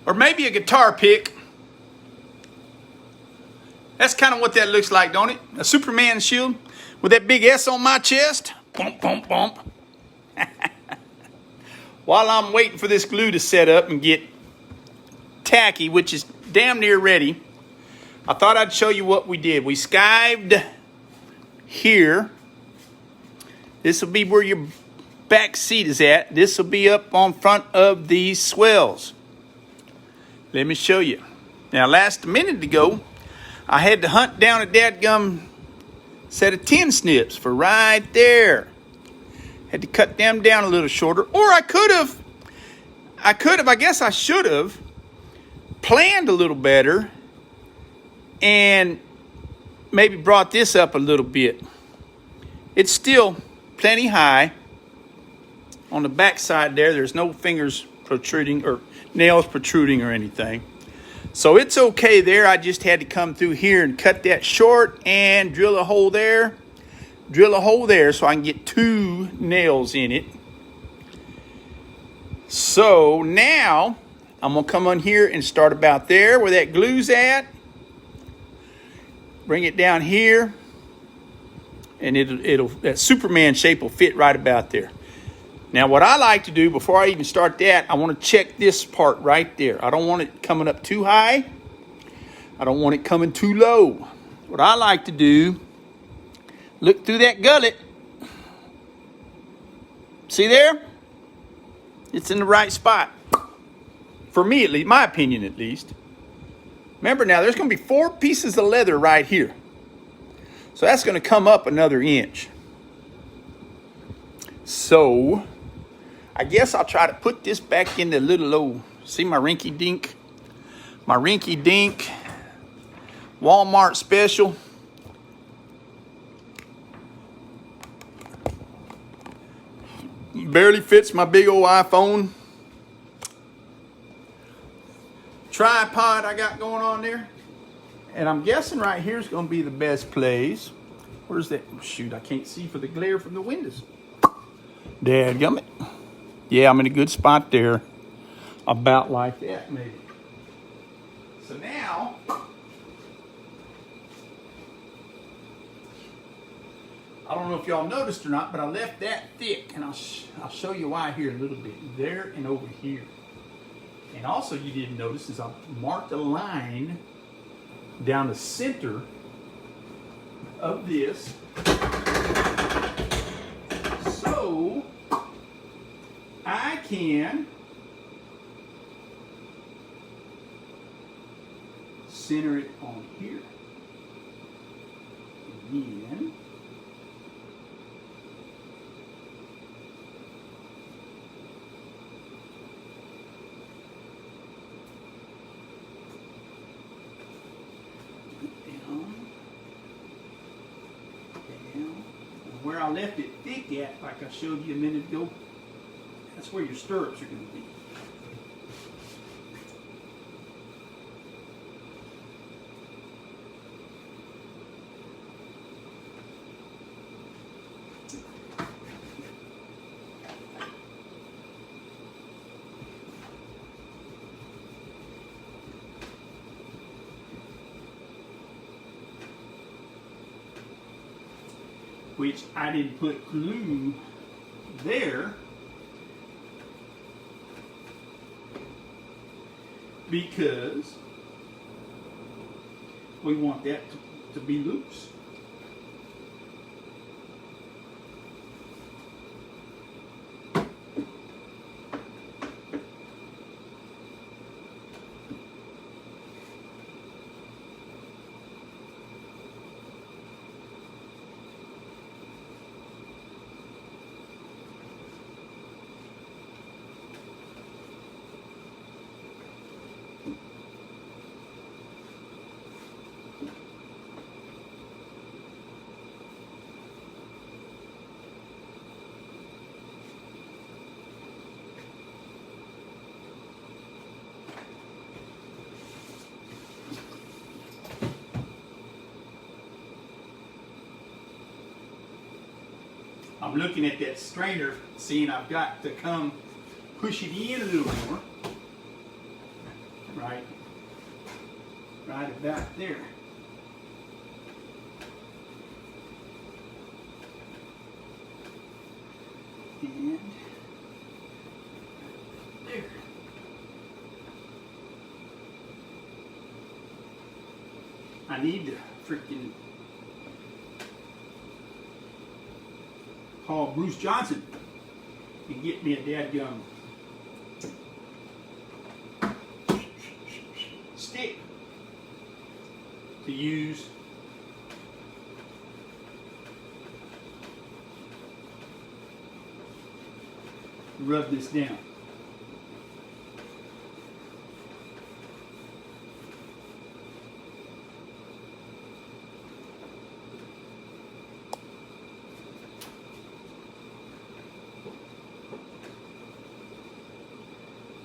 Or maybe a guitar pick. That's kind of what that looks like, don't it? A Superman shield with that big S on my chest. Bump, bump, bump. While I'm waiting for this glue to set up and get tacky, which is damn near ready, I thought I'd show you what we did. We skived here. This will be where your back seat is at. This will be up on front of these swells. Let me show you. Now, last minute ago, I had to hunt down a dadgum set of 10 snips for right there. Had to cut them down a little shorter. Or I guess I should have planned a little better and maybe brought this up a little bit. It's still plenty high. On the back side there's no fingers protruding or nails protruding or anything. So it's okay there. I just had to come through here and cut that short and drill a hole there. Drill a hole there so I can get 2 nails in it. So now I'm going to come on here and start about there where that glue's at. Bring it down here. And that Superman shape will fit right about there. Now what I like to do before I even start that, I want to check this part right there. I don't want it coming up too high. I don't want it coming too low. What I like to do, look through that gullet. See there? It's in the right spot. For me at least, my opinion at least. Remember now, there's going to be 4 pieces of leather right here. So that's going to come up another inch. So I guess I'll try to put this back in the little old, see my rinky dink? My rinky dink Walmart special. Barely fits my big old iPhone tripod I got going on there. And I'm guessing right here is going to be the best place. Where's that? Shoot, I can't see for the glare from the windows. Dadgummit. Yeah, I'm in a good spot there. About like that, maybe. So now, I don't know if y'all noticed or not, but I left that thick. And I'll show you why here a little bit. There and over here. And also you didn't notice is I marked a line down the center of this. So I can center it on here. Again. Where I left it thick at, like I showed you a minute ago, that's where your stirrups are going to be. Which I didn't put glue there because we want that to be loose. I'm looking at that strainer, seeing I've got to come push it in a little more. right about there. And there. I need to freaking call Bruce Johnson and get me a dadgum stick to use. Rub this down.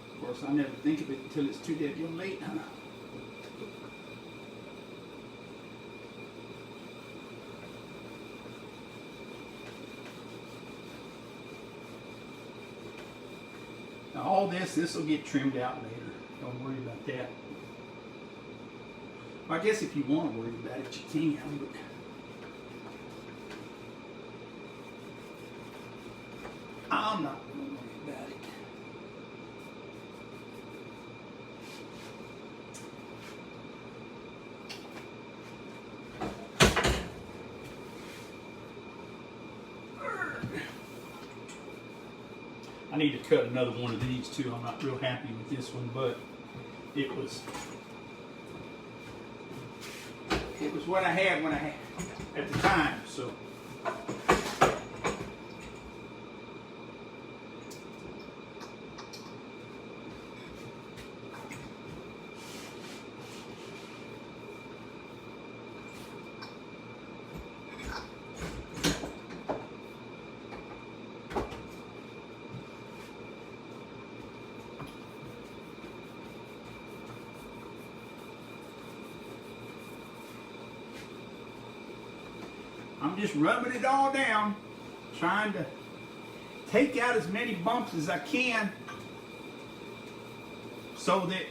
Of course, I never think of it until it's too damn late, huh? Now all this will get trimmed out later. Don't worry about that. I guess if you want to worry about it, you can, but I'm not going to worry about it. I need to cut another one of these too. I'm not real happy with this one, but it was what I had at the time. So I'm just rubbing it all down, trying to take out as many bumps as I can so that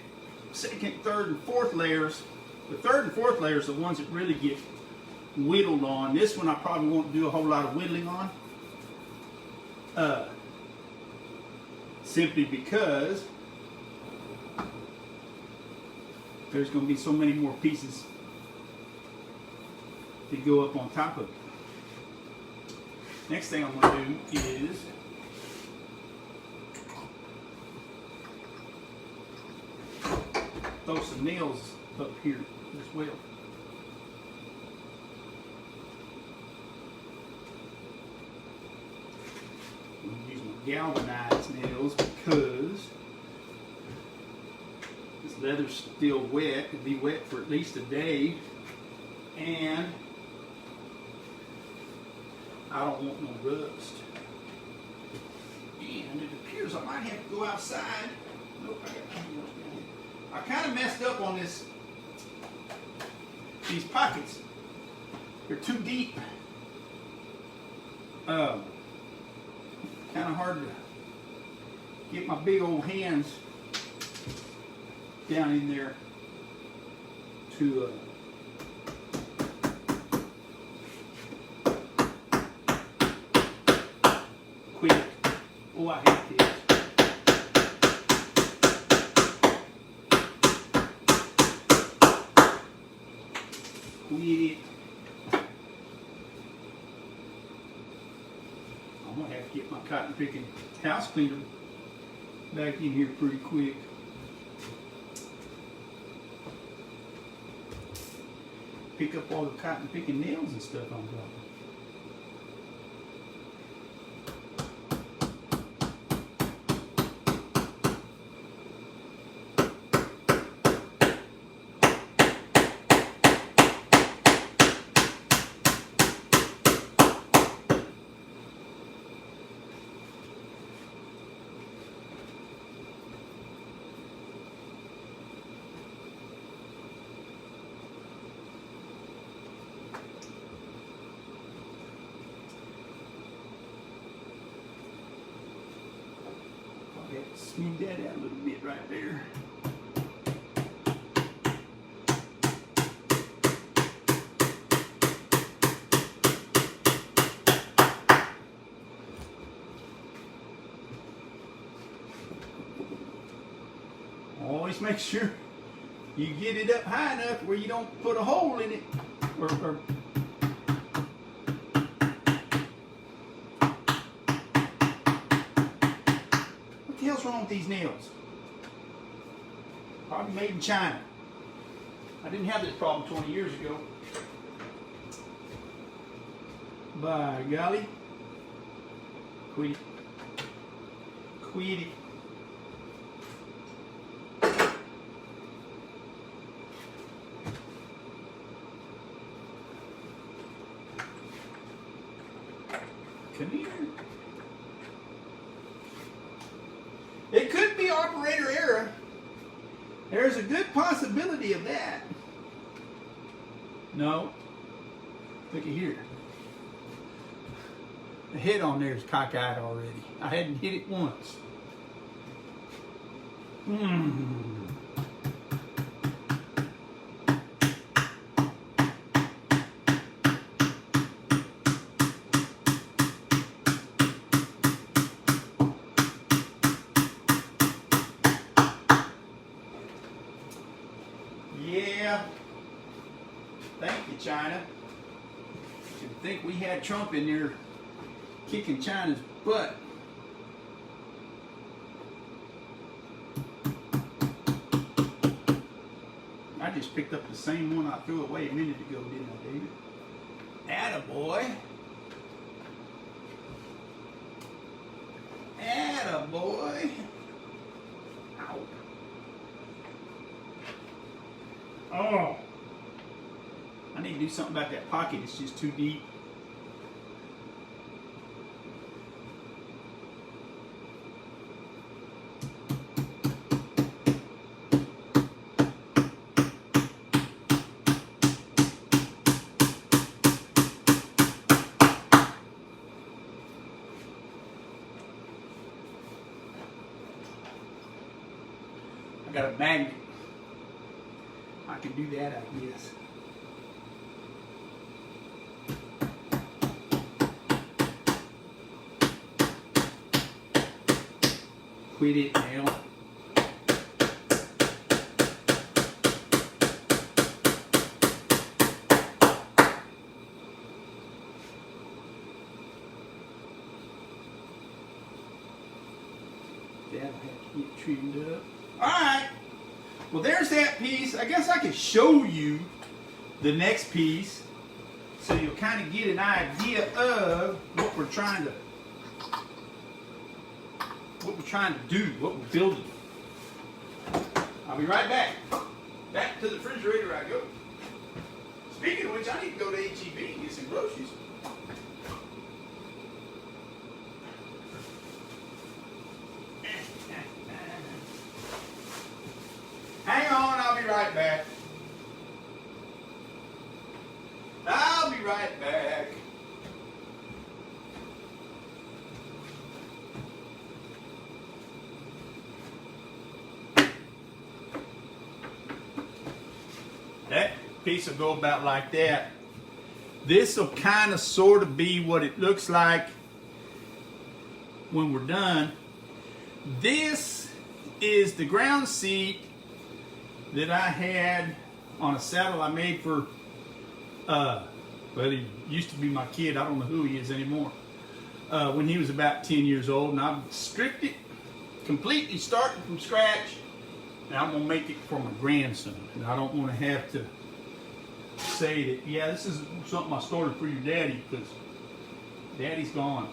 second, third, and fourth layers, the third and fourth layers are the ones that really get whittled on. This one I probably won't do a whole lot of whittling on, simply because there's going to be so many more pieces to go up on top of it. Next thing I'm going to do is throw some nails up here as well. I'm going to use my galvanized nails because this leather's still wet. It'll be wet for at least a day, and I don't want no rust. And it appears I might have to go outside. Nope, I got nothing else down here. I kind of messed up on these pockets. They're too deep. Kind of hard to get my big old hands down in there to quick. Oh, I hate this. Quit. I'm gonna have to get my cotton picking house cleaner back in here pretty quick. Pick up all the cotton picking nails and stuff I'm dropping. Smooth that out a little bit right there. Always make sure you get it up high enough where you don't put a hole in it. Or what the hell's wrong with these nails? Probably made in China. I didn't have this problem 20 years ago. By golly. Quit it. Quit it. Come here. It could be operator error. There's a good possibility of that. No. Look at here. The head on there is cockeyed already. I hadn't hit it once. Yeah. Thank you, China. You'd think we had Trump in there kicking China's butt. I just picked up the same one I threw away a minute ago, didn't I, David? Attaboy. Attaboy. Ow. Oh. I need to do something about that pocket. It's just too deep. I got a magnet. I can do that, I guess. Quit it now. That'll have to get trimmed up. Alright. Well, there's that piece. I guess I could show you the next piece so you'll kind of get an idea of what we're trying to do, what we're building. I'll be right back. Back to the refrigerator I go. Speaking of which, I need to go to H-E-B and get some groceries. Hang on, I'll be right back. I'll be right back. That piece will go about like that. This will kind of sort of be what it looks like when we're done. This is the ground seat that I had on a saddle I made for, well, he used to be my kid. I don't know who he is anymore. When he was about 10 years old, and I've stripped it completely, starting from scratch, and I'm gonna make it for my grandson. And I don't want to have to say that, yeah, this is something I started for your daddy, because daddy's gone.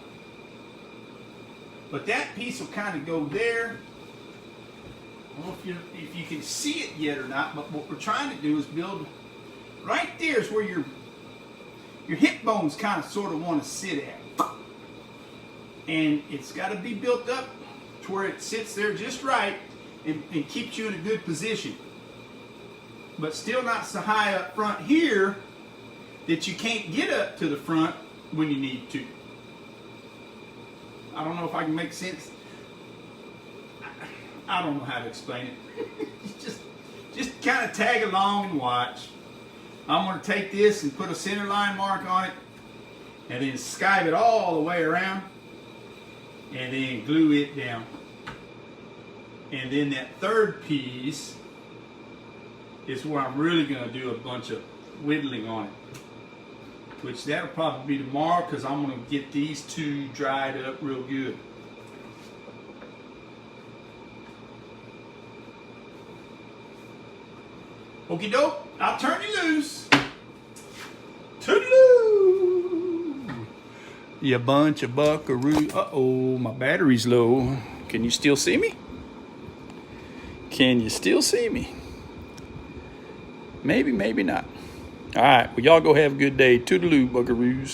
But that piece will kind of go there. I don't know if you can see it yet or not, but what we're trying to do is build right there is where your hip bones kind of sort of want to sit at. And it's got to be built up to where it sits there just right and keeps you in a good position. But still not so high up front here that you can't get up to the front when you need to. I don't know if I can make sense. I don't know how to explain it. just kind of tag along and watch. I'm going to take this and put a center line mark on it, and then skive it all the way around, and then glue it down. And then that third piece is where I'm really going to do a bunch of whittling on it. Which that'll probably be tomorrow because I'm going to get these two dried up real good. Okie doke, I'll turn you loose. Toodaloo! You bunch of buckaroo. Uh-oh, my battery's low. Can you still see me? Can you still see me? Maybe, maybe not. All right, well, y'all go have a good day. Toodaloo, buckaroos.